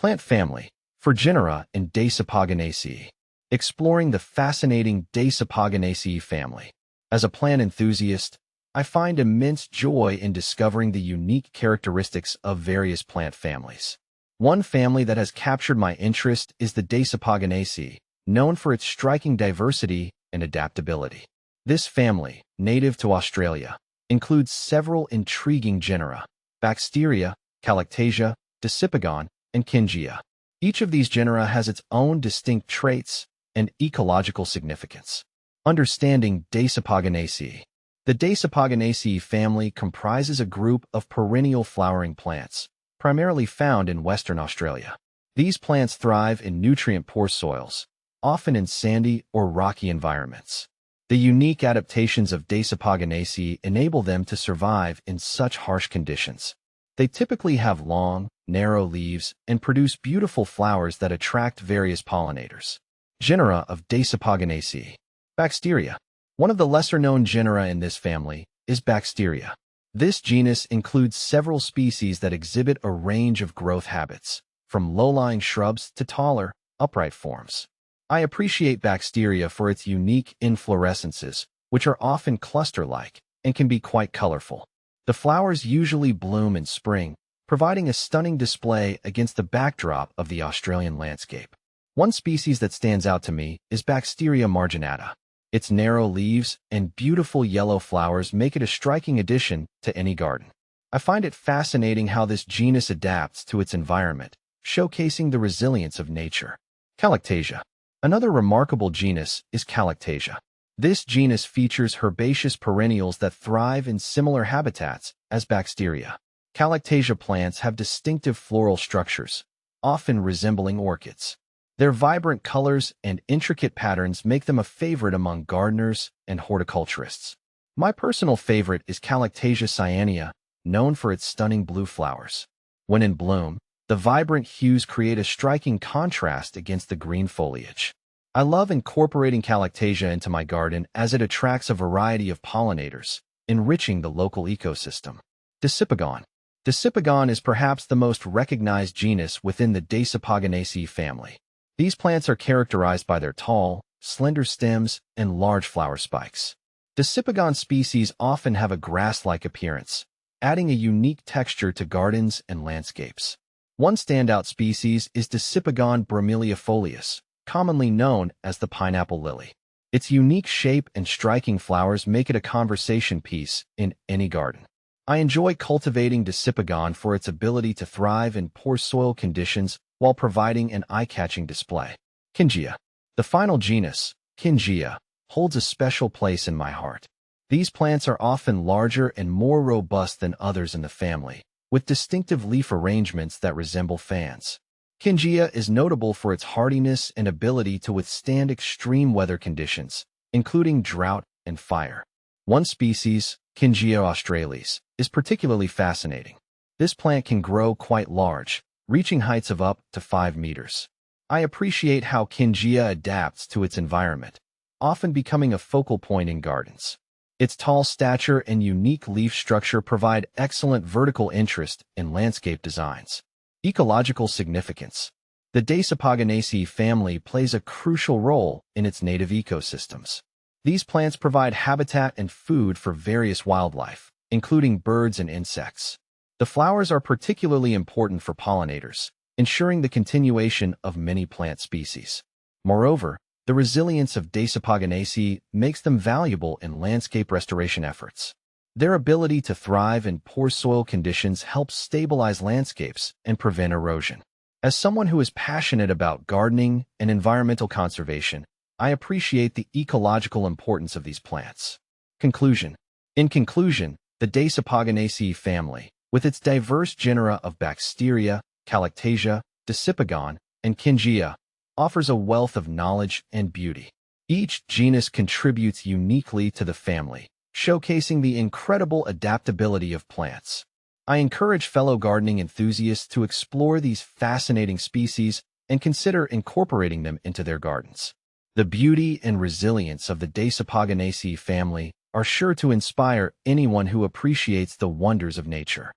Plant family for Genera and Dasypogonaceae. Exploring the fascinating Dasypogonaceae family. As a plant enthusiast, I find immense joy in discovering the unique characteristics of various plant families. One family that has captured my interest is the Dasypogonaceae, known for its striking diversity and adaptability. This family, native to Australia, includes several intriguing genera: Bacteria, Callictasia, Dasypogon, and Genera. Each of these genera has its own distinct traits and ecological significance. Understanding Dasypogonaceae. The Dasypogonaceae family comprises a group of perennial flowering plants, primarily found in Western Australia. These plants thrive in nutrient-poor soils, often in sandy or rocky environments. The unique adaptations of Dasypogonaceae enable them to survive in such harsh conditions. They typically have long, narrow leaves and produce beautiful flowers that attract various pollinators. Genera of Dasypogonaceae. Bacteria. One of the lesser-known genera in this family is Bacteria. This genus includes several species that exhibit a range of growth habits, from low-lying shrubs to taller, upright forms. I appreciate Bacteria for its unique inflorescences, which are often cluster-like and can be quite colorful. The flowers usually bloom in spring, providing a stunning display against the backdrop of the Australian landscape. One species that stands out to me is Bacteria marginata. Its narrow leaves and beautiful yellow flowers make it a striking addition to any garden. I find it fascinating how this genus adapts to its environment, showcasing the resilience of nature. Callictasia. Another remarkable genus is Callictasia. This genus features herbaceous perennials that thrive in similar habitats as Bacteria. Callictasia plants have distinctive floral structures, often resembling orchids. Their vibrant colors and intricate patterns make them a favorite among gardeners and horticulturists. My personal favorite is Callictasia cyanea, known for its stunning blue flowers. When in bloom, the vibrant hues create a striking contrast against the green foliage. I love incorporating Callictasia into my garden as it attracts a variety of pollinators, enriching the local ecosystem. Dasypogon. Dasypogon is perhaps the most recognized genus within the Dasypogonaceae family. These plants are characterized by their tall, slender stems and large flower spikes. Dasypogon species often have a grass-like appearance, adding a unique texture to gardens and landscapes. One standout species is Dasypogon bromeliifolius, commonly known as the pineapple lily. Its unique shape and striking flowers make it a conversation piece in any garden. I enjoy cultivating Dasypogon for its ability to thrive in poor soil conditions while providing an eye-catching display. Genera. The final genus, Genera, holds a special place in my heart. These plants are often larger and more robust than others in the family, with distinctive leaf arrangements that resemble fans. Genera is notable for its hardiness and ability to withstand extreme weather conditions, including drought and fire. One species, Genera australis, is particularly fascinating. This plant can grow quite large, reaching heights of up to 5 meters. I appreciate how Genera adapts to its environment, often becoming a focal point in gardens. Its tall stature and unique leaf structure provide excellent vertical interest in landscape designs. Ecological significance. The Dasypogonaceae family plays a crucial role in its native ecosystems. These plants provide habitat and food for various wildlife, including birds and insects. The flowers are particularly important for pollinators, ensuring the continuation of many plant species. Moreover, the resilience of Dasypogonaceae makes them valuable in landscape restoration efforts. Their ability to thrive in poor soil conditions helps stabilize landscapes and prevent erosion. As someone who is passionate about gardening and environmental conservation, I appreciate the ecological importance of these plants. Conclusion. In conclusion, the Dasypogonaceae family, with its diverse genera of Bacteria, Callictasia, Dasypogon, and Genera, offers a wealth of knowledge and beauty. Each genus contributes uniquely to the family, showcasing the incredible adaptability of plants. I encourage fellow gardening enthusiasts to explore these fascinating species and consider incorporating them into their gardens. The beauty and resilience of the Dasypogonaceae family are sure to inspire anyone who appreciates the wonders of nature.